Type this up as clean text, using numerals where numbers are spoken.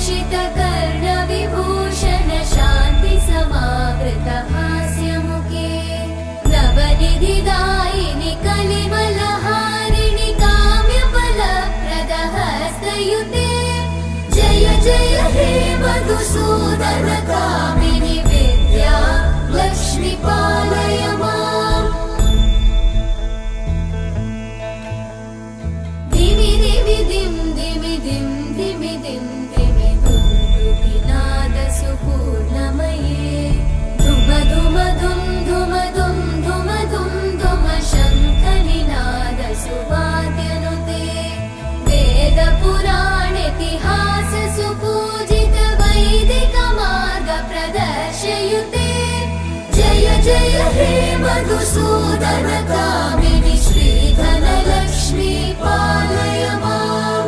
भूषित कर्ण विभूषण शान्ति समावृत हास्यमुखे नवनिधिदायिनि कलिमलहारिणि काम्यफलप्रद हस्तयुते जय जय हे मधुसूदन कामिनि विद्या लक्ष्मी पालय माम् धिमि धिमि धिं धिमि धिं धिमि धिं धिमि धुन्दुभिनाद सुपूर्णमये धुम धुम धुं धुम धुं धुम धुं धुम शङ्खनिनाद सुवाद्यनुते वेद पुराण इतिहास सुपूजित वैदिक मार्ग प्रदर्शयुते जय जय हे मधुसूदन कामिनि